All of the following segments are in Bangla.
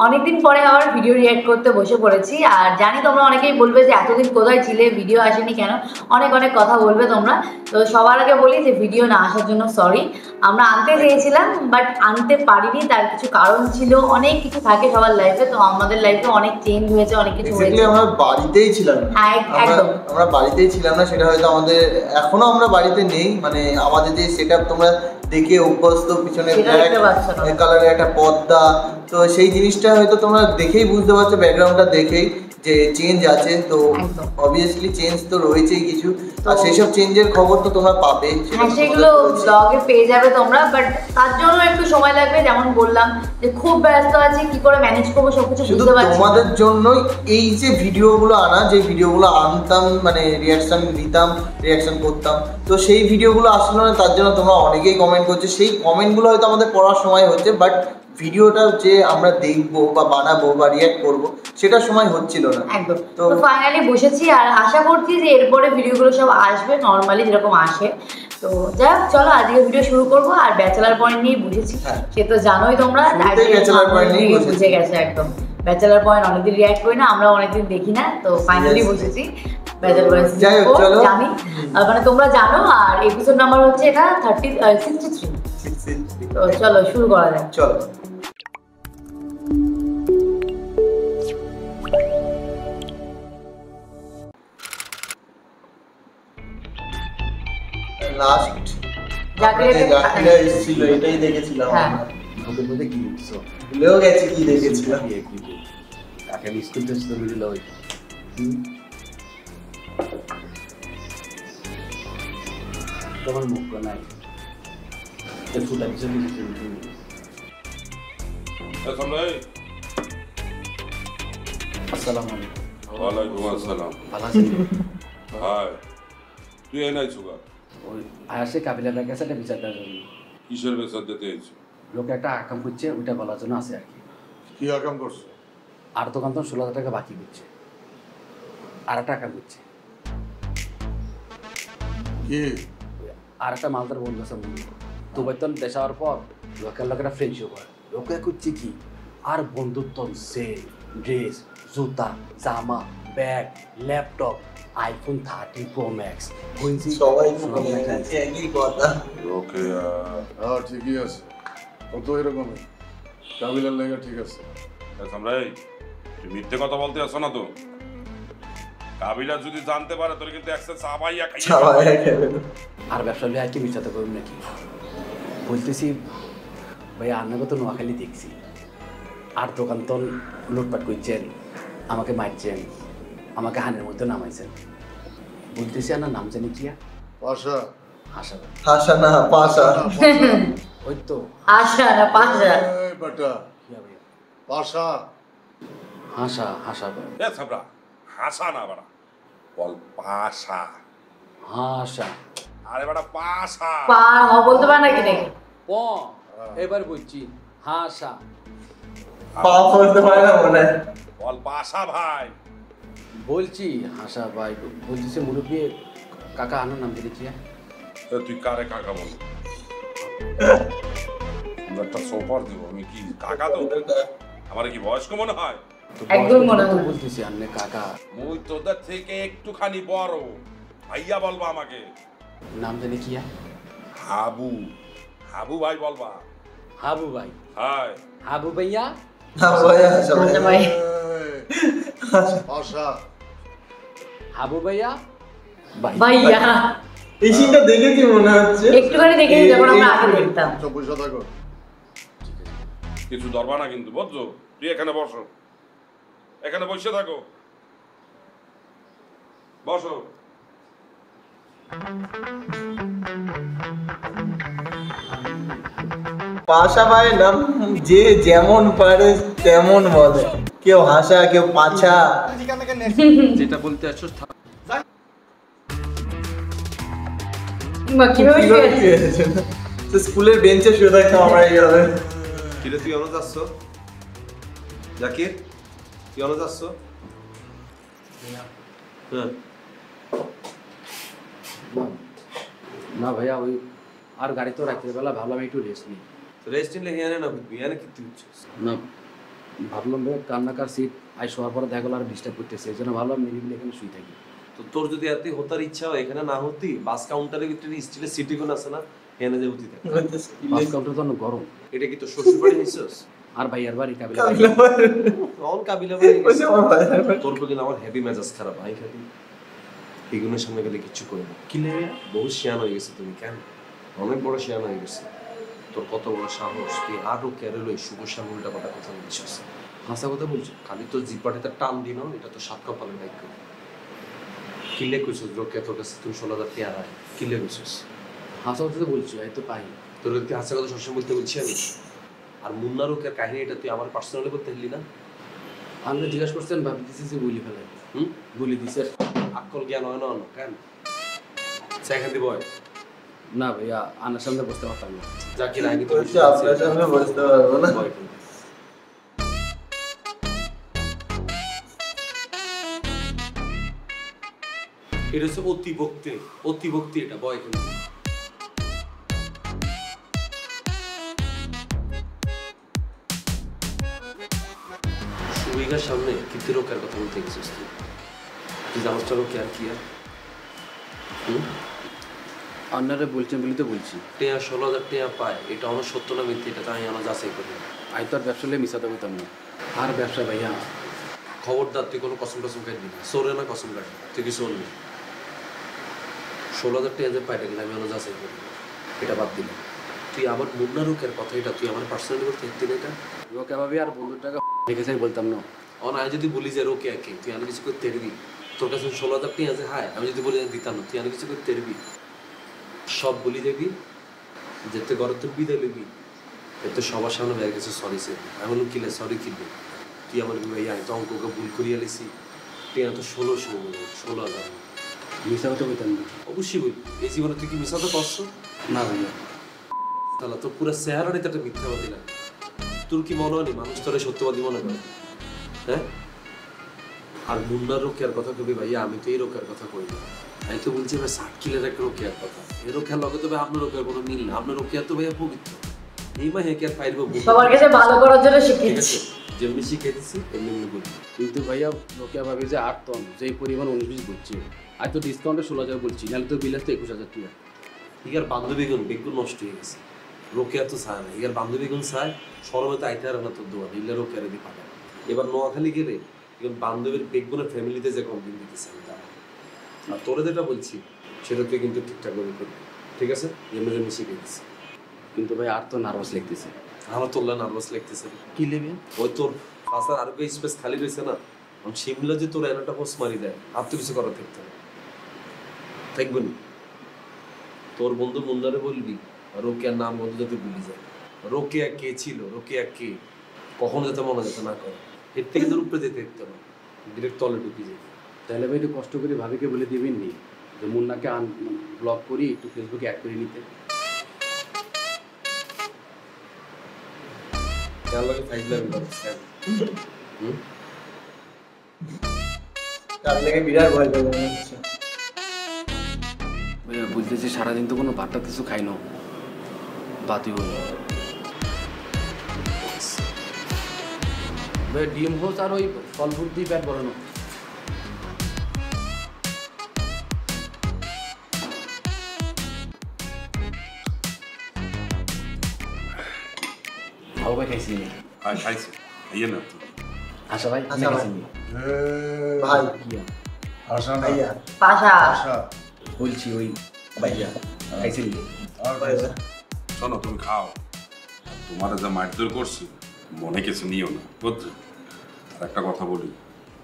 অনেকদিন পরে আবার ভিডিও রিঅ্যাক্ট করতে বসে পড়েছি। আর জানি তোমরা অনেকেই বলবে যে এতদিন কোথায় ছিলে, ভিডিও আসেনি কেন, অনেক অনেক কথা বলবে তোমরা। তো সবার আগে বলি যে ভিডিও না আসার জন্য সরি। আমরা আনতে চেয়েছিলাম বাট আনতে পারিনি, তার কিছু কারণ ছিল, অনেক কিছু থাকে সবার লাইফে। তো আমাদের লাইফে অনেক চেঞ্জ হয়েছে, অনেক কিছু হয়েছে। আমরা বাড়িতেই ছিলাম না। হ্যাঁ একদম, আমরা বাড়িতেই ছিলাম না, সেটা হয়তো আমাদের এখনো আমরা বাড়িতে নেই। মানে আমাদের যে সেটআপ তোমরা দেখে অভ্যস্ত, পিছনে ব্ল্যাক কালারের একটা পর্দা, তো সেই জিনিসটা হয়তো তোমরা দেখেই বুঝতে পারছো, ব্যাকগ্রাউন্ডটা দেখেই যে চেঞ্জ আছে। তো অবভিয়াসলি চেঞ্জ তো রয়েছেই কিছু, আর সেই সব চেঞ্জের খবর তো তোমরা পাবে, সেগুলো ব্লগে পেয়ে যাবে তোমরা। বাট তার জন্য একটু সময় লাগবে, যেমন বললাম যে খুব ব্যস্ত আছি, কি করে ম্যানেজ করবো সবকিছু বুঝতে পারছি। তোমাদের জন্যই এই যে ভিডিওগুলো আনা, যে ভিডিওগুলো আনতাম, মানে রিয়াকশন দিতাম, রিয়াকশন করতাম, তো সেই ভিডিওগুলো আসলো না। তার জন্য তোমরা অনেকেই কমেন্ট করছো, সেই কমেন্টগুলো হয়তো আমাদের পড়ার সময় হচ্ছে, বাট ভিডিওটা যে আমরা দেখবো বা বানাবো বা রিয়াক্ট করবো সেটার সময় হচ্ছিল না। একদম। তো ফাইনালি বসেছি, আর আশা করছি যে এরপরে ভিডিওগুলো সব আসবে নর্মালি যেরকম আসে। তো যাই হোক, চলো আজকে ভিডিও শুরু করবো। আর ব্যাচেলার পয়েন্ট নিয়ে বুঝেছি, সে তো জানোই তোমরা, ব্যাচেলার পয়েন্ট নিয়ে বুঝে গেছে একদম। ব্যাচেলার পয়েন্ট অনেকদিন রিঅ্যাক্ট করি না, আমরা অনেকদিন দেখি না, তো ফাইনালি বসেছি ব্যাচেলার পয়েন্ট। জানি মানে তোমরা জানো। আর এপিসোড নাম্বার হচ্ছে এটা 63। তো চলো শুরু করা যাক। চলো। লাস্ট জাকিরা এসেছিল, এটাই দেখেছিলাম আমরা। ওদের মধ্যে কি লিখছো? ভুলেও গেছি কি দেখেছিলাম। কাকে মিস করতেছ তো মিডিল ওই তোমার মুখ নাই তো ফুটা দিছে দিছে। আসসালামু আলাইকুম। ওয়ালাইকুম আসসালাম। ভালো আছেন? হাই, তুই এই নাই সুগা? ওই আসে কাবিলার কাছে একটা বিচার দেওয়ার জন্য। কিসের বেচার দিতে হয়েছে? লোকে একটা আকাম করছে, ওইটা বলার জন্য আছে আর কি। কি আকাম করছে? আর দোকান তো 16,000 টাকা বাকি করছে, আর একটা আকাম করছে। কি? আর একটা মালদার বন্ধু আছে, তো বেতন দেশ হওয়ার পর লোকের লোকেরা ফ্রেন্ডশিপ হয়। লোকে করছে কি আর বন্ধুত্ব, সেল, ড্রেস, জুতা, জামা, bag, laptop, iPhone 30 Pro Max। সবাই একই কথা। ওকে, ঠিকই আছে, ও তো এরকমই কাবিলার লেগে ঠিক আছে। সামরাই, তুই মিথ্যে কথা বলতে আসো না তো। কাবিলা যদি জানতে পারে তোর কিন্তু একসাথে চাবাইয়া খাইয়ে। আর ব্যবসা লিয়ে আর কি বিচাতে করুন নাকি বলতেছি ভাই, আপনাকে তো নোয়াখালী দেখছি, আর দোকান তো লুটপাট করছেন, আমাকে মারছেন, আমাকে হানের মধ্যে নামাইছেন। বলতেছি আপনার নাম জানি কি? পাশা। হাসা। হাসা না পাশা। ওই তো আশা না পাশা। এই বেটা পাশা। হাসা হাসা এ সাবরা, হাসা না বাড়া, বল পাশা। হাসা। আরে বাড়া পাশা। পা বলতে পারে নাকি নাকি? প এবার বলছি হাসা। পা বলতে পারে না মনে হয়। বল পাশা ভাই। বলছি হাসা ভাই। বলছি মুরব্বী কাকা আনার নাম জানি কি? তুই কারে কাকা বল? একটা সোফার দেবো আমি, কি কাকা তো? আমার কি বয়স্ক মনে হয়? একদম মনে হয়। বলতেছি আন্নে কাকা। মুই তোদের থেকে একটুখানি বড়, ভাইয়া বলবা আমাকে। নাম জানি কি? হাবু। হাবু ভাই বলবা। হাবু ভাই। হাই হাবু ভাইয়া। ভাই পাশা। হাবু ভাইয়া। ভাইয়া এই সিনটা দেখেছি মনে হচ্ছে, একটুখানি দেখেছি যখন আমরা আগে দেখতাম। পয়সা থাকো, কিছু ধরবা না কিন্তু, বুঝছো? তুই এখানে বসো, এখানে বসে থাকো, বসো। পাশা ভাই নাম যে যেমন পারে তেমন বলে, কেউ হাসা, কেউ পাছা। যেটা বলতে আসছো স্কুলের বেঞ্চে শুয়ে থাকতাম আমরা এইভাবে। কিরে তুই অনো যাচ্ছ? জাকির তুই অনো যাচ্ছ? হ্যাঁ না ভাইয়া, ওই আর গাড়ি তো রাত্রিবেলা ভাবলাম একটু রেস্ট নিই। রেস্ট নিলে হিয়ানে না বুঝবি, হিয়ানে কি তুই হচ্ছিস? না ভাবলাম ভাই কান্নাকার সিট আই শোয়ার পরে দেখা গেলো আর ডিস্টার্ব করতেছে এই জন্য ভাবলাম নিরিবিলি এখানে শুয়ে থাকি। তো তোর যদি এতই হতার ইচ্ছা হয় এখানে না হতি বাস কাউন্টারের ভিতরে স্টিলের সিটি কোন আছে না এনে যে হতি থাকে। বাস কাউন্টার তো অনেক গরম। এটা কি তোর শ্বশুর বাড়ি নিছিস? আর ভাই আর বাড়ি কাবিলা অন কাবিলা বাড়ি গেছে। তোর প্রতি আমার হেভি মেজাজ খারাপ আই খালি এগুলোর সামনে গেলে কিচ্ছু করি না। কি লে বহু শিয়ান হয়ে গেছে তুমি, কেন অনেক বড় শিয়ান হয়ে গেছে। তোর কত বড় সাহস, তুই আরো ক্যারে লই শুভর সামনে উল্টা পাল্টা কথা বলছিস। হাসা কথা বলছো? খালি তোর জিব্বাটাতে টান দিন এটা তো সাত কপালের দায়িত্ব। কিলে কইছিস লোকে তোর কাছে তুমি 16,000 টাকা রাখ, কিলে কইছিস? হাসা কথা তো বলছো, এই তো পাই। তোর কি হাসা কথা সবসময় বলতে বলছি আমি? আর মুন্না রোকের কাহিনী এটা তুই আমার পার্সোনালি বলতে হলি না? আপনি জিজ্ঞাসা করছেন ভাবি দিছি যে বলি ফেলাই। বলি দিছে আকল জ্ঞান হয় না কেন সেখান দিয়ে বয় না ভাইয়া আনার সামনে বসতে পারতাম না। জাকির আগে তো আপনার সামনে বসতে পারবো না। এটা হচ্ছে অতিভক্তি এটা বয় কিন্তু সুবিঘার সামনে কীর্তি রোকের কথা বলতে গেছিস তুই জানাস চলো কে আর কি আর আপনারা বলছেন বলি তো বলছি। টেয়া 16,000 টাকা পায়, এটা আমার সত্য না মিথ্যে এটা তো আমি আমার যাচাই করি। আই তো আর ব্যবসা হলে মিশাতে বলতাম না। আর ব্যবসা ভাইয়া খবরদার তুই কোনো কসম টসম খাই দিবি, সোরে না কসম কাটি, তুই কি শোন 16,000 টাকা যে পাই কিন্তু আমি আমার যাচাই করি, এটা বাদ দিলাম। তুই আমার মুন্না রোকের কথা এটা তুই আমার পার্সোনালি বলতে দিন এটা রোকে ভাবি আর বন্ধুর টাকা রেখে যাই বলতাম না। আমি যদি বলি যে রোকে একে তুই আমি কিছু করতে পারবি? তোর কাছে 16,000 টাকা আছে, হায় আমি যদি বলি দিতাম না তুই আমি কিছু করতে পারবি? সব বলি দেবি যেতে ঘরে তোর বিদায় লবি, এতে সবার সামনে বের গেছে সরি সে আমি বললাম কিলে সরি কিনবে তুই আমার ভাইয়া তো অঙ্ককে ভুল করিয়া লিছি টেয়া তো 16,000 মিশা কথা বলতাম না। অবশ্যই বলি এই জীবনে তুই কি মিশাতে পারছো না ভাইয়া তাহলে তোর পুরো চেহারাটাই তো একটা মিথ্যাবাদী না। তোর কি মনে হয়নি মানুষ তোরা সত্যবাদী মনে করে? হ্যাঁ আর মুন্নার রোকেয়ার কথা কবি ভাইয়া আমি তো এই রোকেয়ার কথা কই না, আমি তো বলছি ভাই সাকিলের একটা রোকেয়ার কথা। এই রোকেয়ার লগে তো ভাই আপনার রোকেয়ার কোনো মিল না, আপনার রোকেয়ার তো ভাইয়া পবিত্র। এই মা হ্যাঁ কি আর ফাইলবো সবার কাছে ভালো করার জন্য ঠিক শিখেছি। আছে যেমনি শিখে দিচ্ছি এমনি বলি। কিন্তু ভাইয়া রোকে ভাবি যে 8 টন যেই পরিমাণ 19 বলছে আর তো ডিসকাউন্টে 16,000 বলছি, নাহলে তো বিলাস তো 21,000 টাকা। ইয়ার বান্ধবীগুন বেগুন নষ্ট হয়ে গেছে, রোকেয়া তো চায় না। ইয়ার বান্ধবীগুন চায় সরমে তো আইতে আর না তোর দোয়া ইল্লা রোকেয়ারে দি পাঠায়। এবার নোয়াখালী গেলে এখন বান্ধবীর বেগুনের ফ্যামিলিতে যে কমপ্লেন দিতেছে আমি তারা। আর তোরে যেটা বলছি সেটা তুই কিন্তু ঠিকঠাক করে করবি, ঠিক আছে? এমনি এমনি শিখে দিচ্ছি। কিন্তু ভাই আর তো নার্ভাস লাগতেছে। আমার তোর নার্ভাস লাগতেছে কি নেবে? ওই তোর পাশার আরো স্পেস খালি রয়েছে না, শিমলা যে তোর একটা পোস্ট মারি দেয় আর তো কিছু করার থাকতে হবে থাকবে না। তোর বন্ধু মুন্দারে বলবি রোকেয়ার নাম বন্ধু যাতে ভুলি যায়, রোকেয়া কে ছিল, রোকেয়া কে কখনো যাতে মনে যেতে না করে, এর থেকে তোর উপরে যেতে দেখতে না ডিরেক্ট তলে ঢুকি যায়। তাহলে ভাই একটু কষ্ট করে ভাবিকে বলে দিবেন নি যে মুন্নাকে ব্লক করি একটু ফেসবুকে অ্যাড করে নিতে। তার লাগে ফাইল আমি করছি তার লাগে বিরাট ভয় পেয়ে ভাইয়া বলতেছি সারাদিন তো কোনো ভাতটা কিছু খাই না, বাতি হল ভাই ডিম হোস আর ওই ফল ফ্রুট দিয়ে পেট ভরানো। ভালো ভাই খাইছি নাকি? খাইছে ইয়ে না তো আশা ভাই আশা ভাই। খাইছি ভাই কি আশা না ভাইয়া পাশা আশা বলছি ওই ভাইয়া খাইছি নাকি? আর ভাইয়া শোনো তুমি খাও, তোমার যা মারধর করছি মনে কিছু নিও না বুঝছো। আর একটা কথা বলি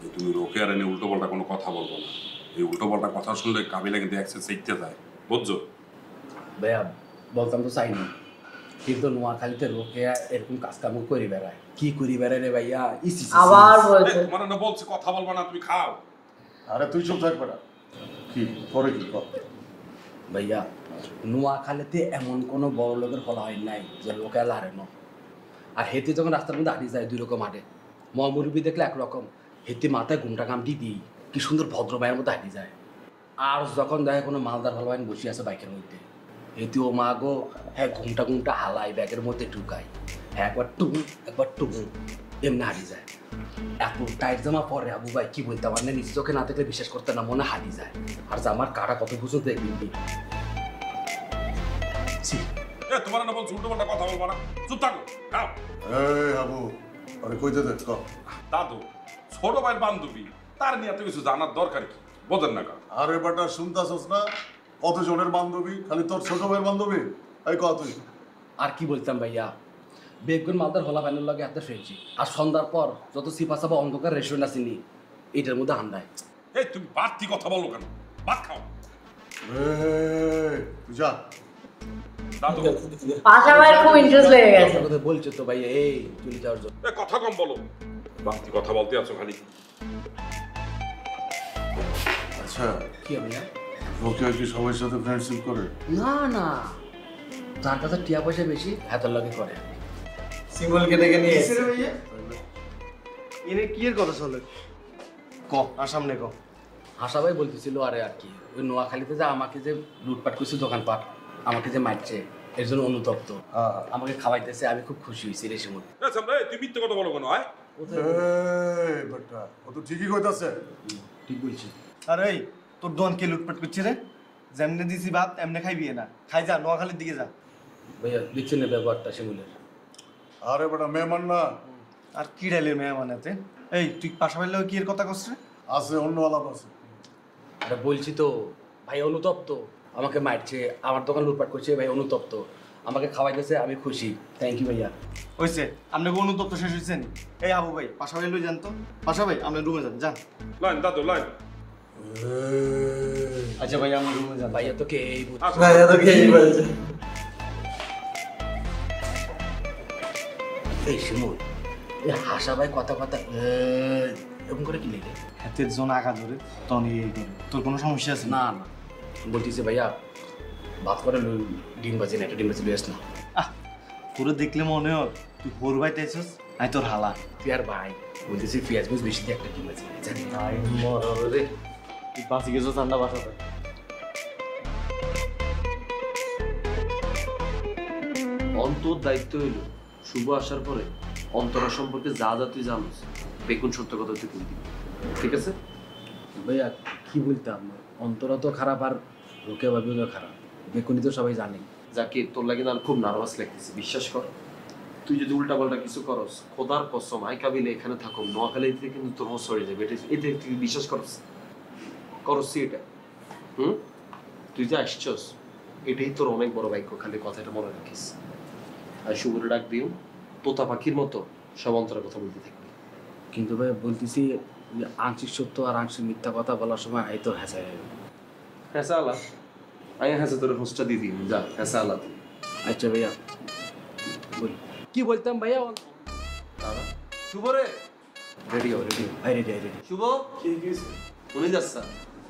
যে তুমি রোকে আর এনে উল্টো পাল্টা কোনো কথা বলবো না, এই উল্টো পাল্টা কথা শুনলে কাবিলা কিন্তু অ্যাক্সেস শিখতে যায় বুঝছো। ভাইয়া বলতাম তো চাই না, কিন্তু নোয়াখালীতে রোকে এরকম কাজ কাম করে বেড়ায়, কি করি বেড়ায় রে ভাইয়া। আবার বলছে তোমার না বলছি কথা বলবো না, তুমি খাও। আরে তুই চুপ থাক বেটা, কি পরে কি কর ভাইয়া নোয়াখালীতে এমন কোনো বড় লোকের ফলা হয় নাই যে লোকে লারে না। আর হেতে যখন রাস্তার মধ্যে হাঁটি যায় দুই রকম হাঁটে, মহামুরব্বী দেখলে একরকম, হেতে মাথায় ঘুমটা কামটি দিই কি সুন্দর ভদ্র ভাইয়ের মধ্যে হাঁটি যায়। আর যখন দেখে কোনো মালদার ভালো ভাই বসে আছে বাইকের মধ্যে, হেতে ও মা গো হ্যাঁ ঘুমটা হালাই ব্যাগের মধ্যে ঢুকায়, একবার টুম একবার টুম এমনি হারিয়ে যায়। এত টাইট জামা পরে আবু ভাই কি বলতে আমার নিজ চোখে না দেখলে বিশ্বাস করতে না, মনে হারিয়ে যায়। আর জামার কাটা কত বুঝো দেখবি। তোমার না বলছো উল্টোপাল্টা কথা বলবো না, চুপ থাকো। এই আবু আরে কইতে দে ক। দাদু ছোট ভাইয়ের বান্ধবী, তার নিয়ে এত কিছু জানার দরকার কি, বোঝেন না? আরে বেটা শুনতাছস না কত জনের বান্ধবী, খালি তোর ছোট ভাইয়ের বান্ধবী? এই ক তুই। আর কি বলতাম ভাইয়া, বেগুন মালদার হলা প্যানের লগে হাতে ফেলছি। আর সন্ধ্যার পর যত সিপা সাপা অন্ধকার রেস্টুরেন্ট আসেনি এটার মধ্যে হান্দায়। এই তুমি বাড়তি কথা বলো কেন? ভাত খাও। তুই যা। দাদু পাশা ভাইয়ের খুব ইন্টারেস্ট লেগে গেছে। কথা বলছো তো ভাইয়া, এই চলে যাওয়ার জন্য। কথা কম বলো, বাড়তি কথা বলতে আছো খালি। আচ্ছা কি আমি রোকেয়া কি সবার সাথে ফ্রেন্ডশিপ করে? না না, যার কাছে টিয়া পয়সা বেশি হাতের লগে করে। শিমুলকে ডেকে নিয়ে এসেছে। এনে কি এর কথা চলে? ক আর সামনে ক। হাসা ভাই বলতেছিল আরে আর কি, ওই নোয়াখালীতে যে আমাকে যে লুটপাট করছে দোকানপাট, আমাকে যে মারছে এর জন্য অনুতপ্ত, আমাকে খাওয়াইতেছে, আমি খুব খুশি হয়েছি রে শিমুল। তুই মিথ্যে কথা বলো কেন? বেটা ও তো ঠিকই কইতাছে। ঠিক বলছি। আরে এই তোর দোকান কে লুটপাট করছে রে? যেমনে দিছি ভাত এমনে খাইবি না, খাই যা নোয়াখালীর দিকে যা। ভাইয়া দেখছেন না ব্যবহারটা শিমুলের? আরে বেটা মেহমান না। আর কি ডাইলের মেহমানেতে? এই তুই পাশাপাশি কি এর কথা কস রে? আছে অন্য আলাপ আছে। আরে বলছি তো ভাই অনুতপ্ত, আমাকে মারছে, আমার দোকান লুটপাট করছে, ভাই অনুতপ্ত, আমাকে খাওয়াইতেছে, আমি খুশি। থ্যাংক ইউ ভাইয়া। হইছে আপনাকে অনুতপ্ত শেষ হয়েছে নি? এই আবু ভাই পাশাপাশি লই যান তো। পাশা ভাই আপনি রুমে যান যান। লাইন দাদু লাইন। আচ্ছা ভাই আপনি রুমে যান। ভাইয়া তোকে এই ভাইয়া তো খেয়েই বলছে। এই শিমুল, এই হাসা ভাই কথা কথা এরকম করে কি লেগে? হাতের জন আগা ধরে তখন এই করে। তোর কোনো সমস্যা আছে? না না, বলতেছে ভাইয়া ভাত করে ডিম বাজি না, একটা ডিম বাজি বেশ না। পুরো দেখলে মনে হয় তুই হোর ভাই তাইছস, আই তোর হালা। তুই আর ভাই বলতেছি পেঁয়াজ মুজ বেশি দিয়ে একটা ডিম বাজি জানি। আই মর রে, তুই বাঁচি গেছো ঠান্ডা বাসাতে। অন্তর দায়িত্ব হইল শুভ আসার পরে অন্তরা সম্পর্কে যা যা তুই জানিস বেগুন সত্য কথা তুই বলবি, ঠিক আছে? ভাইয়া কি বলতাম, অন্তরা তো খারাপ আর রোকে ভাবিও তো খারাপ, বেকুনি তো সবাই জানে। যাকে তোর লাগে না খুব নার্ভাস লাগতেছে, বিশ্বাস কর। তুই যদি উল্টা পাল্টা কিছু করস, খোদার কসম আই কাবিলে এখানে থাকো নোয়াখালীতে কিন্তু তোর মোট সরে যাবে। এটা তুই বিশ্বাস করস? করস এটা? তুই যে আসছস এটাই তোর অনেক বড় বাক্য, খালি কথাটা মনে রাখিস। আর শুভরে ডাক দিও তোতা পাখির মতো সব অন্তরের কথা বলতে থাকবি। কিন্তু ভাই বলতেছি আংশিক সত্য আর আংশিক মিথ্যা কথা বলার সময় এই তো হ্যাঁ হ্যাঁ আল্লাহ, আমি হ্যাঁ তোর হোস্টটা দিয়ে দিই, যা হ্যাঁ আল্লাহ। আচ্ছা ভাইয়া বল কি বলতাম ভাইয়া? শুভ রে, রেডিও রেডিও আই রেডি শুভ কি হইছে? উনি যাচ্ছা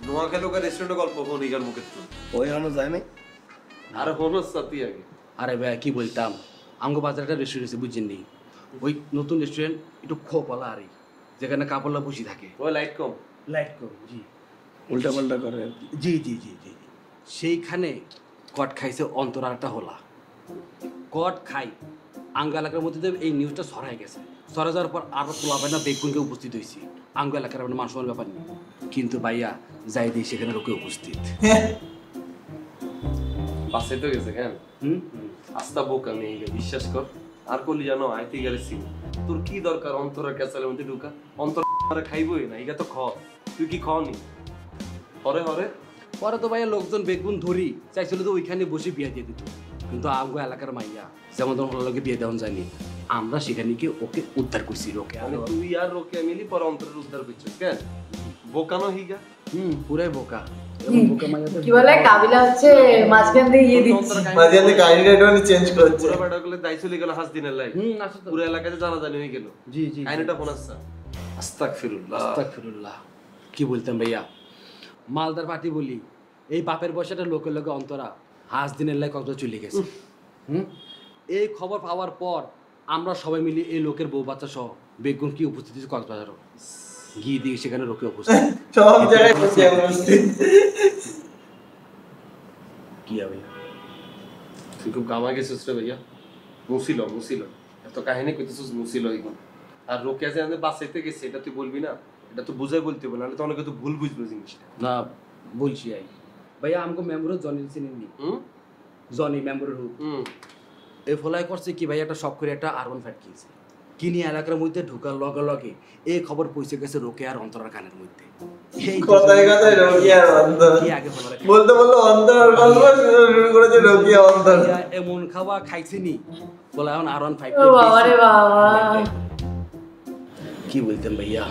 নোয়াখালী লোকের রেস্টুরেন্টে গল্প কোন ইগার মুখে তো ওই এখনো যায় নাই? আর হনস সাথী আগে। আরে ভাইয়া কি বলতাম, আমগো বাজারে একটা রেস্টুরেন্ট বুঝছেন নি, ওই নতুন রেস্টুরেন্ট একটু খোপলা আরে, যেখানে কাপড়লা বসে থাকে, ওই লাইট কম লাইট কম, জি উল্টা পাল্টা করে আর কি। জি জি জি জি সেইখানে কট খাইছে অন্তর আর একটা হোলা কট খাই আঙ্গ এলাকার মধ্যে এই নিউজটা ছড়াই গেছে। ছড়া যাওয়ার পর আরো তোলাবে না বেগুনকে উপস্থিত হয়েছি আঙ্গ এলাকার মান সম্মান ব্যাপার নেই, কিন্তু ভাইয়া যাই দিই সেখানে লোকে উপস্থিত। পাশে তো গেছে কেন? আস্তা বোক আমি বিশ্বাস কর। আর করলি জানো আইতে গেছি তোর কি দরকার অন্তরের ক্যাচালের মধ্যে ঢুকা? অন্তর খাইবই না, ইগা তো খ, তুই কি খাওনি? হরে হরে পরে তো ভাইয়া লোকজন বেগুন ধরি চাইছিল তো ওইখানে বসে বিয়ে দিয়ে দিত, কিন্তু আমগো এলাকার মাইয়া যেমন তখন লোকে বিয়ে দেওয়া যায়নি, আমরা সেখানে গিয়ে ওকে উদ্ধার করছি। লোকে মানে তুই আর রোকে মিলি পরে অন্তরের উদ্ধার করছিস কেন? বোকানো হিগা পুরাই বোকা। কি বলে কাবিলা হচ্ছে মাঝখান দিয়ে ইয়ে দিচ্ছে, মাঝে মাঝে কাহিনীটা একটু চেঞ্জ করছে। পুরো বেটা গুলো দাই চলে গেল হাস দিনের লাই, পুরো এলাকাতে জানা জানি হয়ে গেল। জি জি কাহিনীটা ফোন আসছে। আস্তাগফিরুল্লাহ আস্তাগফিরুল্লাহ। কি বলতাম ভাইয়া, মালদার পার্টি বলি এই বাপের বয়সটা লোকে লোকে অন্তরা হাঁস দিনের লাই কত চলে গেছে। এই খবর পাওয়ার পর আমরা সবাই মিলে এই লোকের বউ বাচ্চা সহ বেগুন কি উপস্থিত কক্সবাজারও গিয়ে দিয়ে সেখানে লোকে উপস্থিত সব জায়গায় উপস্থিত। কি হবে? তুই খুব গামা গেছিস রে ভাইয়া। মুছিল এত কাহিনী কইতেছিস মুসিল হইগুন। আর রোকেয়া যে আমাদের বাঁচাইতে গেছে এটা তুই বলবি না, এটা তো বুঝাই বলতে হবে, নাহলে তো অনেকে তো ভুল বুঝবে জিনিসটা। না বলছি আই ভাইয়া আমাকে মেম্বারও জনি চিনেননি, জনি মেম্বারের হুক এই ফলাই করছে কি ভাই একটা শখ করে একটা R1 ফাইট কিনছে, কিনি এলাকার মধ্যে ঢুকার লগে লগে এই খবর পৌঁছে গেছে রোকেয়া আর অন্তরার কানের মধ্যে। কথায় কথায় রোকেয়া আর অন্তর কি আগে বলার বলতে বলতে অন্তর আর গল্প শুরু করেছে রোকেয়া অন্তর এমন খাওয়া খাইছেনি বলে এখন R1 ফাইট ও বাবা রে বাবা কি বলতেন ভাইয়া?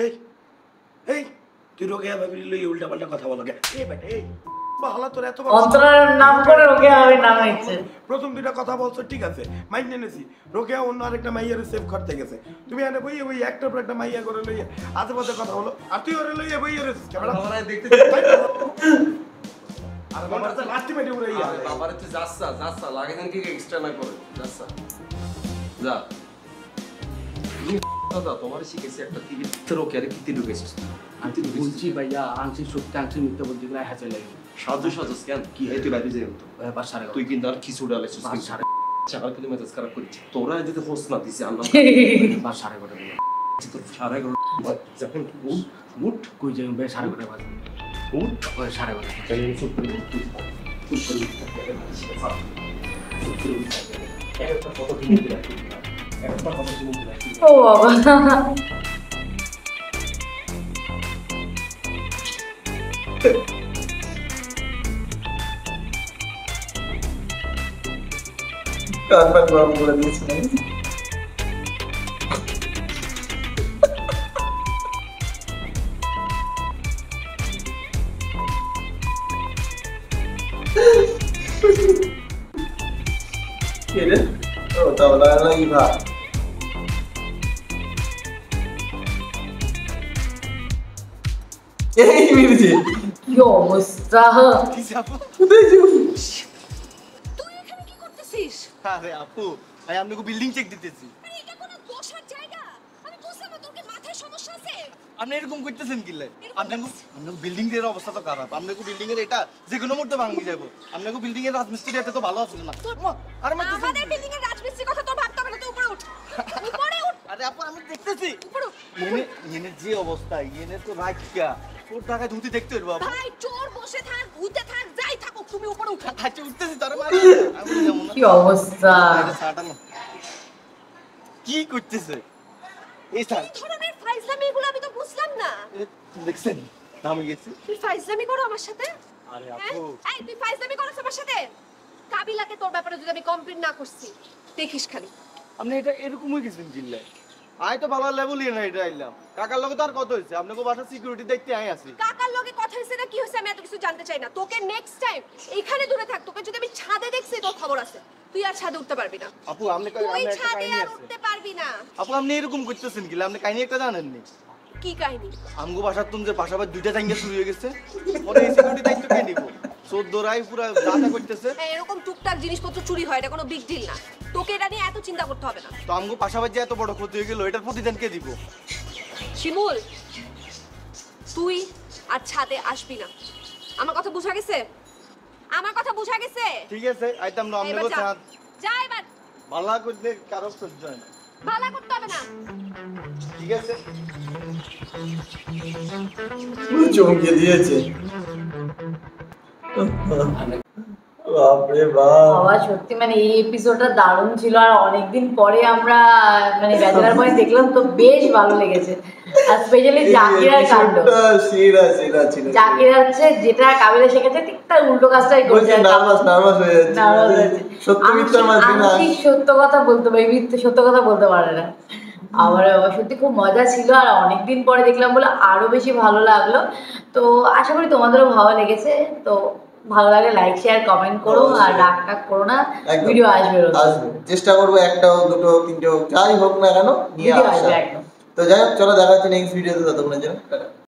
এই এই তুই রোকেয়া ভাবি লই উল্টা পাল্টা কথা বলা গে এই বেটা এই বালা তোর এত অন্তরার নাম করে রোকেয়া ভাবে নাম হয়েছে। প্রথম দুইটা কথা বলছো ঠিক আছে মাইন্ড নেছি, রোকেয়া অন্য আরেকটা মাইয়ারে সেভ করতে গেছে, তুমি এনে বইয়ে বই একটার পর একটা মাইয়া করে লইয়ে আশেপাশে কথা বলো, আর তুই ওরে লইয়ে বইয়ে রে ক্যামেরা বাবারে দেখতে আর বাবার তো লাস্ট মেটে উড়ে ইয়া বাবারে তুই যাচ্ছা লাগে না কি এক্সট্রা না করে যাচ্ছা যা দাদা তোমার শিখেছি একটা টিভি রোকেয়ারে কিতে ঢুকেছিস আমি বলছি ভাইয়া আংশি সত্যি আংশি মিথ্যা বলতে গেলে হাতে লাগে সাজু কেন কি হয় তুই বাইরে যাই তো বাস সাড়ে তুই কিন্তু আর কিছু ডালেছিস চাকাল কিন্তু মেজাজ খারাপ করেছিস তোরা যদি হোস না দিছি আল্লাহ বাস সাড়ে গোটা তোর সাড়ে এগারো যখন উঠ কই যাই ভাই সাড়ে গোটা বাজে উঠ ওই সাড়ে গোটা তাহলে চুপ করে একটা ফটো কিনে দিলাম একটা ফটো কিনে দিলাম ও বাবা কারবার গরম করে দিয়েছে কে ও তাহলে নাই ভাই এই মির্জি কি অবস্থা কি আপু কোথায় যাবো তুই এখানে কি করতেছিস? আরে আপু ভাই আপনাকে বিল্ডিং চেক দিতেছি। আরে এটা কোনো বসার জায়গা? আমি বুঝলাম না তোর কি মাথায় সমস্যা আছে? আপনি এরকম করতেছেন কি লাই? আপনাকে বিল্ডিং এর অবস্থা তো খারাপ, আপনাকে বিল্ডিং এর এটা যে কোনো মুহূর্তে ভাঙি যাবো, আপনাকে বিল্ডিং এর রাজমিস্ত্রি এত তো ভালো আছে না। আরে আমাদের বিল্ডিং এর রাজমিস্ত্রির কথা তোর ভাবতে হবে না, তুই উপরে উঠ। উপরে উঠ। আরে আপু আমি দেখতেছি উপরে উঠ। ইয়েনের যে অবস্থা ইয়েনের তো রাখিয়া তোর টাকায় ধুতি দেখতে পারবো আপু। ভাই চোর বসে থাক, ভূতে থাক, যাই থাকুক, তুমি উপরে উঠো। আচ্ছা উঠতেছি তার মানে আমি যেমন না কি অবস্থা কি করতেছে এই স্যার এই ধরনের ফাইজলামি এগুলো আমি তো বুঝলাম না। দেখছেন নামে গেছি। তুই ফাইজলামি করো আমার সাথে? আরে হ্যাঁ? আপু এই তুই ফাইজলামি করছ আমার সাথে? কাবিলাকে তোর ব্যাপারে যদি আমি কমপ্লেইন না করছি, দেখিস খালি। আপনি এটা এরকম হয়ে গেছেন জিল্লাই আই তো ভালো লেভেল না এটা আইলাম কাকার লগে তো আর কত হয়েছে আপনাকে বাসা সিকিউরিটি দেখতে আই আছি কাকার লগে কথা হইছে না কি হইছে আমি এত কিছু জানতে চাই না। তোকে নেক্সট টাইম এখানে দূরে থাক, তোকে যদি আমি ছাদে দেখছি তোর খবর আছে। তুই আর ছাদে উঠতে পারবি না। আপু আপনি তুই একটা ছাদে কাহিনী আর আছে উঠতে পারবি না। আপু আপনি এরকম করতেছেন কি আপনি কাহিনী একটা জানেন নি কি কাহিনী? আমগো বাসার তুমি যে পাশাপাশি দুইটা জায়গা শুরু হয়ে গেছে পরে এই সিকিউরিটি দায়িত্ব কে নিব চোদ্দরাই পুরো যাতা করতেছে হ্যাঁ, এরকম টুকটাক জিনিসপত্র চুরি হয়, এটা কোনো বিগ ডিল না। তোকে এটা নিয়ে এত চিন্তা করতে হবে না। তো আমগো পাশাপাশি এত বড় ক্ষতি হয়ে গেল এটার প্রতিদান কে দিব শিমুল, তুই আর ছাদে আসবি না। আমার কথা বুঝা গেছে? আমার কথা বুঝা গেছে? ঠিক আছে আইতাম না এবার আমগো যা। চাঁদ যা এবার। ভালো করতে কারো সহ্য হয় না ভালো করতে হবে না। ঠিক আছে চমকে দিয়েছে বাপরে বাপ বাবা সত্যি মানে এই এপিসোডটা দারুণ ছিল আর অনেকদিন পরে আমরা মানে ব্যাচেলার পরে দেখলাম তো বেশ ভালো লেগেছে আর স্পেশালি জাকিরার কাণ্ড সেরা সেরা ছিল জাকির হচ্ছে যেটা কাবিলা শিখেছে ঠিক তার উল্টো কাজটাই করছে নার্ভাস হয়ে যাচ্ছে সত্যি মিথ্যার মাঝে না আংশিক সত্য কথা বলতে পারে মিথ্যে সত্য কথা বলতে পারে না আমার সত্যি খুব মজা ছিল আর অনেকদিন পরে দেখলাম বলে আরো বেশি ভালো লাগলো তো আশা করি তোমাদেরও ভালো লেগেছে তো ভালো লাগে লাইক শেয়ার কমেন্ট করো আর রাগ টাগ করো না ভিডিও আসবে চেষ্টা করবো একটা হোক দুটো হোক তিনটে হোক যাই হোক না কেন নিয়ে ভিডিও আসা আসবে একদম তো যাই হোক চলো দেখা হচ্ছে নেক্সট ভিডিওতে ততক্ষণের জন্য